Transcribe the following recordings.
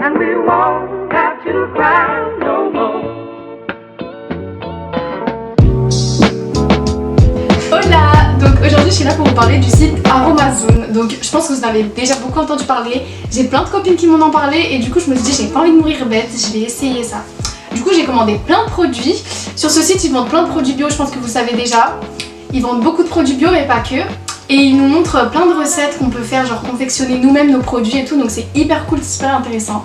and we won't have to cry no more. Hola! Donc aujourd'hui je suis là pour vous parler du site Aromazone. Donc je pense que vous en avez déjà beaucoup entendu parler. J'ai plein de copines qui m'en ont parlé et du coup je me suis dit j'ai pas envie de mourir bête, je vais essayer ça. Du coup j'ai commandé plein de produits. Sur ce site ils vendent plein de produits bio, je pense que vous savez déjà. Ils vendent beaucoup de produits bio mais pas que. Et ils nous montrent plein de recettes qu'on peut faire, genre confectionner nous-mêmes nos produits et tout. Donc c'est hyper cool, c'est super intéressant.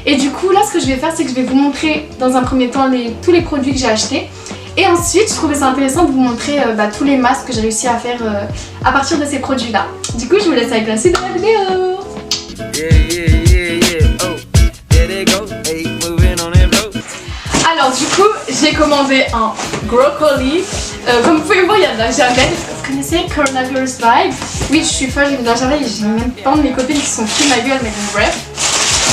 Et du coup là ce que je vais faire c'est que je vais vous montrer dans un premier temps tous les produits que j'ai achetés. Et ensuite je trouvais ça intéressant de vous montrer tous les masques que j'ai réussi à faire à partir de ces produits là. Du coup je vous laisse avec la suite de la vidéo. Alors du coup j'ai commandé un brocoli. Comme vous pouvez voir il y a de la javel. Vous connaissez Coronavirus Vibe? Oui je suis folle, j'ai de la javel et j'ai même pas de mes copines qui sont pris ma gueule, mais bon bref.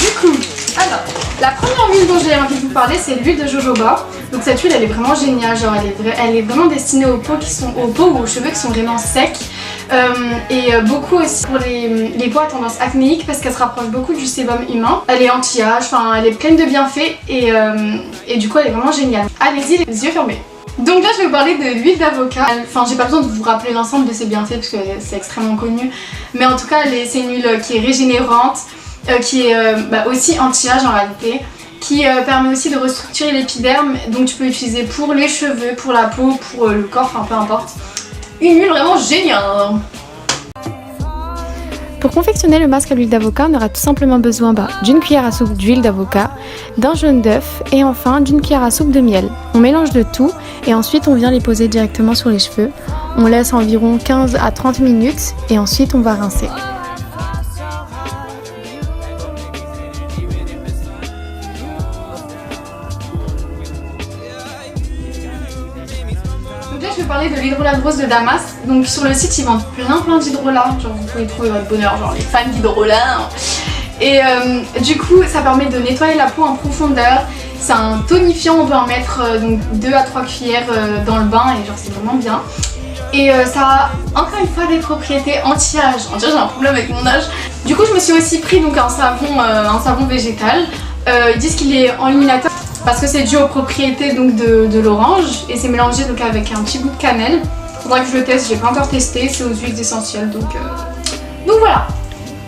Du coup, alors la première huile dont j'ai envie de vous parler c'est l'huile de jojoba. Donc cette huile elle est vraiment géniale, genre elle est vraiment destinée aux peaux ou aux cheveux qui sont vraiment secs. Et beaucoup aussi pour les peaux à tendance acnéique parce qu'elle se rapproche beaucoup du sébum humain. Elle est anti-âge, enfin elle est pleine de bienfaits et du coup elle est vraiment géniale. Allez-y les yeux fermés. Donc là je vais vous parler de l'huile d'avocat. Enfin j'ai pas besoin de vous rappeler l'ensemble de ses bienfaits parce que c'est extrêmement connu. Mais en tout cas c'est une huile qui est régénérante, qui est aussi anti-âge en réalité. Qui permet aussi de restructurer l'épiderme, donc tu peux l'utiliser pour les cheveux, pour la peau, pour le corps, enfin peu importe. Une huile vraiment géniale. Pour confectionner le masque à l'huile d'avocat, on aura tout simplement besoin d'une cuillère à soupe d'huile d'avocat, d'un jaune d'œuf et enfin d'une cuillère à soupe de miel. On mélange le tout et ensuite on vient les poser directement sur les cheveux. On laisse environ 15 à 30 minutes et ensuite on va rincer. Je vais parler de l'hydrolat de rose de Damas. Donc sur le site ils vendent plein d'hydrolats, genre vous pouvez trouver votre bonheur, genre les fans d'hydrolat. Et du coup ça permet de nettoyer la peau en profondeur. C'est un tonifiant, on peut en mettre donc 2 à 3 cuillères dans le bain et genre c'est vraiment bien. Et ça a encore une fois des propriétés anti-âge. J'ai un problème avec mon âge. Du coup je me suis aussi pris donc un savon végétal. Ils disent qu'il est enluminateur parce que c'est dû aux propriétés donc de l'orange et c'est mélangé donc avec un petit goût de cannelle. Faudra que je le teste, j'ai pas encore testé, c'est aux huiles essentielles donc voilà.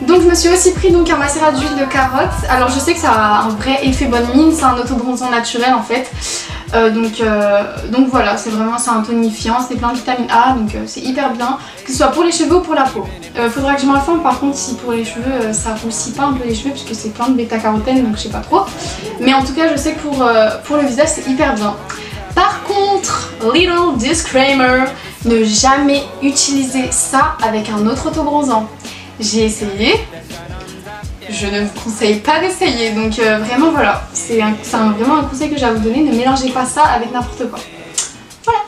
Donc je me suis aussi pris donc un macérat d'huile de carotte. Alors je sais que ça a un vrai effet bonne mine, c'est un autobronzant naturel en fait. Donc voilà, c'est un tonifiant, c'est plein de vitamine A, donc c'est hyper bien, que ce soit pour les cheveux ou pour la peau. Faudra que je m'informe par contre si pour les cheveux ça roussit pas un peu les cheveux puisque c'est plein de bêta-carotène donc je sais pas trop. Mais en tout cas je sais que pour le visage c'est hyper bien. Par contre, little disclaimer, ne jamais utiliser ça avec un autre autobronzant. J'ai essayé. Je ne vous conseille pas d'essayer, donc vraiment voilà, c'est vraiment un conseil que j'ai à vous donner, ne mélangez pas ça avec n'importe quoi. Voilà.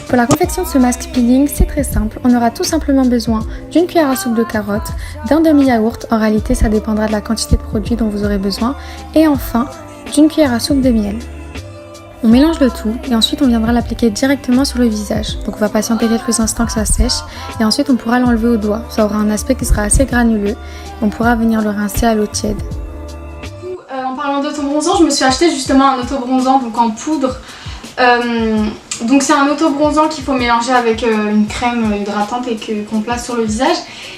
Pour la confection de ce masque peeling, c'est très simple, on aura tout simplement besoin d'une cuillère à soupe de carotte, d'un demi-yaourt, en réalité ça dépendra de la quantité de produit dont vous aurez besoin, et enfin d'une cuillère à soupe de miel. On mélange le tout et ensuite on viendra l'appliquer directement sur le visage. Donc on va patienter quelques instants que ça sèche et ensuite on pourra l'enlever au doigt. Ça aura un aspect qui sera assez granuleux et on pourra venir le rincer à l'eau tiède. En parlant d'autobronzant, je me suis acheté justement un autobronzant donc en poudre. Donc c'est un autobronzant qu'il faut mélanger avec une crème hydratante et qu'on place sur le visage.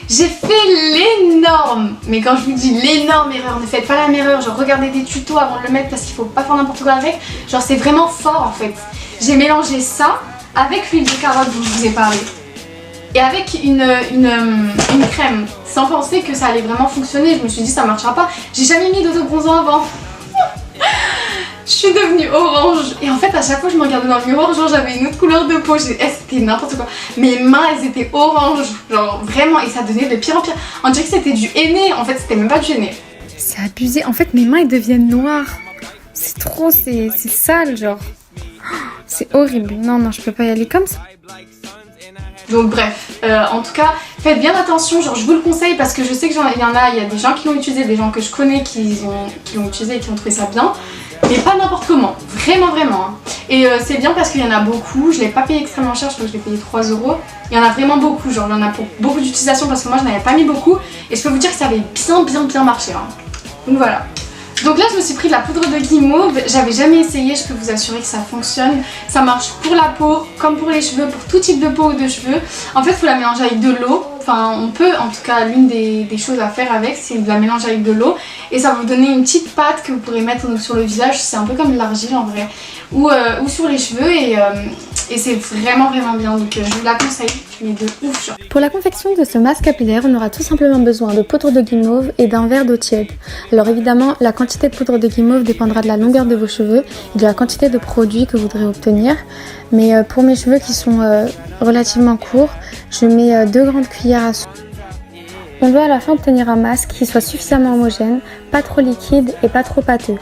J'ai fait l'énorme, mais quand je vous dis l'énorme erreur, ne faites pas la même erreur, genre regardez des tutos avant de le mettre parce qu'il faut pas faire n'importe quoi avec. Genre c'est vraiment fort en fait. J'ai mélangé ça avec l'huile de carotte dont je vous ai parlé et avec une crème sans penser que ça allait vraiment fonctionner. Je me suis dit ça marchera pas. J'ai jamais mis d'autobronzant avant. Je suis devenue orange et en fait à chaque fois je me regardais dans le miroir genre j'avais une autre couleur de peau, c'était n'importe quoi. Mes mains elles étaient oranges, genre vraiment, et ça devenait de pire en pire. On dirait que c'était du henné, en fait c'était même pas du henné. C'est abusé, en fait mes mains elles deviennent noires. C'est trop, c'est sale genre. C'est horrible, non je peux pas y aller comme ça. Donc bref, en tout cas faites bien attention, genre je vous le conseille parce que je sais qu'il y a des gens qui l'ont utilisé, des gens que je connais qui l'ont utilisé et qui ont trouvé ça bien. Mais pas n'importe comment, vraiment hein. Et c'est bien parce qu'il y en a beaucoup, je l'ai pas payé extrêmement cher, je crois que je l'ai payé 3 €. Il y en a vraiment beaucoup, genre il y en a pour beaucoup d'utilisation parce que moi je n'avais pas mis beaucoup. Et je peux vous dire que ça avait bien marché hein. Donc voilà. Donc là je me suis pris de la poudre de guimauve, j'avais jamais essayé, je peux vous assurer que ça fonctionne. Ça marche pour la peau comme pour les cheveux, pour tout type de peau ou de cheveux. En fait il faut la mélanger avec de l'eau, enfin on peut, en tout cas l'une des choses à faire avec c'est de la mélanger avec de l'eau. Et ça va vous donner une petite pâte que vous pourrez mettre donc, sur le visage, c'est un peu comme de l'argile en vrai. Ou sur les cheveux et c'est vraiment bien, donc je vous la conseille, mais de ouf genre. Pour la confection de ce masque capillaire, on aura tout simplement besoin de poudre de guimauve et d'un verre d'eau tiède. Alors évidemment, la quantité de poudre de guimauve dépendra de la longueur de vos cheveux et de la quantité de produits que vous voudrez obtenir. Mais pour mes cheveux qui sont relativement courts, je mets 2 grandes cuillères à soupe. On doit à la fin obtenir un masque qui soit suffisamment homogène, pas trop liquide et pas trop pâteux.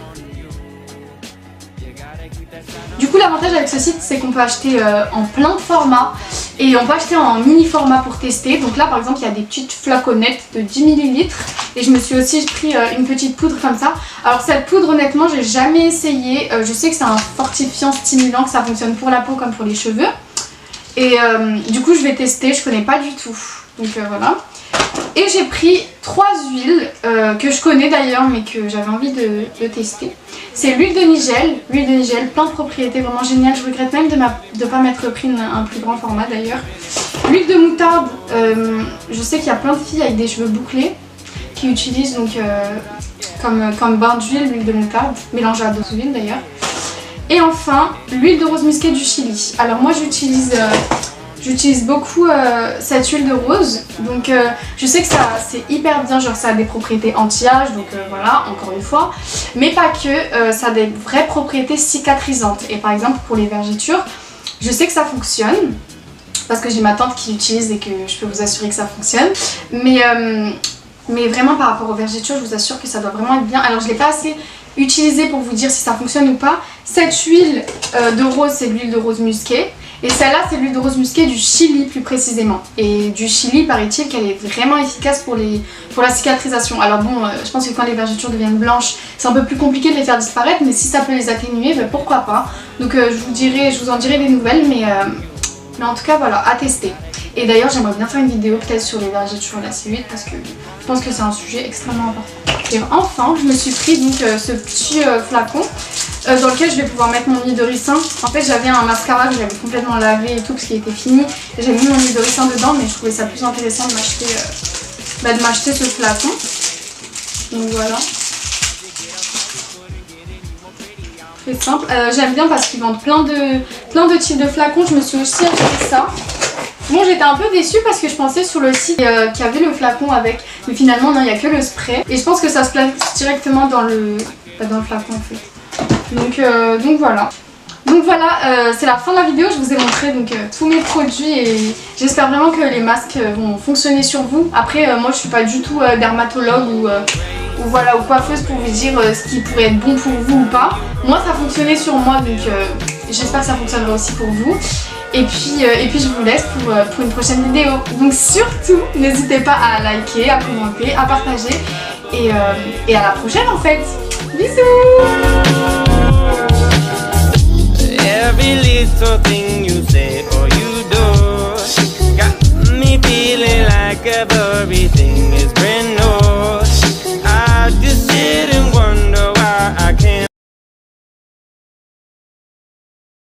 Du coup l'avantage avec ce site c'est qu'on peut acheter en plein de formats et on peut acheter en mini format pour tester. Donc là par exemple il y a des petites flaconnettes de 10 ml et je me suis aussi pris une petite poudre comme ça. Alors cette poudre honnêtement j'ai jamais essayé, je sais que c'est un fortifiant stimulant, que ça fonctionne pour la peau comme pour les cheveux. Et du coup je vais tester, je connais pas du tout. Donc voilà. Et j'ai pris 3 huiles que je connais d'ailleurs mais que j'avais envie de tester. C'est l'huile de Nigel, plein de propriétés vraiment géniales. Je regrette même de ne pas m'être pris un plus grand format d'ailleurs. L'huile de moutarde, je sais qu'il y a plein de filles avec des cheveux bouclés qui utilisent donc comme bain d'huile, l'huile de moutarde, mélangée à d'autres huiles d'ailleurs. Et enfin, l'huile de rose musquée du Chili. Alors moi j'utilise beaucoup cette huile de rose, donc je sais que c'est hyper bien, genre ça a des propriétés anti-âge, donc voilà, encore une fois, mais pas que, ça a des vraies propriétés cicatrisantes. Et par exemple pour les vergetures, je sais que ça fonctionne, parce que j'ai ma tante qui l'utilise et que je peux vous assurer que ça fonctionne, mais vraiment par rapport aux vergetures, je vous assure que ça doit vraiment être bien. Alors je ne l'ai pas assez utilisé pour vous dire si ça fonctionne ou pas. Cette huile de rose, c'est l'huile de rose musquée. Et celle-là, c'est l'huile de rose musquée du Chili plus précisément. Et du Chili, paraît-il qu'elle est vraiment efficace pour la cicatrisation. Alors bon, je pense que quand les vergetures deviennent blanches, c'est un peu plus compliqué de les faire disparaître, mais si ça peut les atténuer, ben pourquoi pas. Donc je vous en dirai des nouvelles, mais en tout cas voilà, à tester. Et d'ailleurs, j'aimerais bien faire une vidéo peut-être sur les vergetures la C8 parce que je pense que c'est un sujet extrêmement important. Et enfin, je me suis pris donc ce petit flacon dans lequel je vais pouvoir mettre mon huile de ricin. En fait j'avais un mascara que j'avais complètement lavé et tout parce qu'il était fini. J'ai mis mon huile de ricin dedans mais je trouvais ça plus intéressant de m'acheter ce flacon. Donc voilà. Très simple. J'aime bien parce qu'ils vendent plein de types de flacons. Je me suis aussi acheté ça. Bon, j'étais un peu déçue parce que je pensais sur le site qu'il y avait le flacon avec, mais finalement non, il n'y a que le spray. Et je pense que ça se place directement dans le flacon en fait. Donc voilà. Donc voilà, c'est la fin de la vidéo. Je vous ai montré donc tous mes produits et j'espère vraiment que les masques vont fonctionner sur vous. Après, moi je suis pas du tout dermatologue ou coiffeuse pour vous dire ce qui pourrait être bon pour vous ou pas. Moi ça fonctionnait sur moi donc j'espère que ça fonctionnera aussi pour vous. Et puis je vous laisse pour une prochaine vidéo. Donc surtout, n'hésitez pas à liker, à commenter, à partager et à la prochaine en fait. Bisous.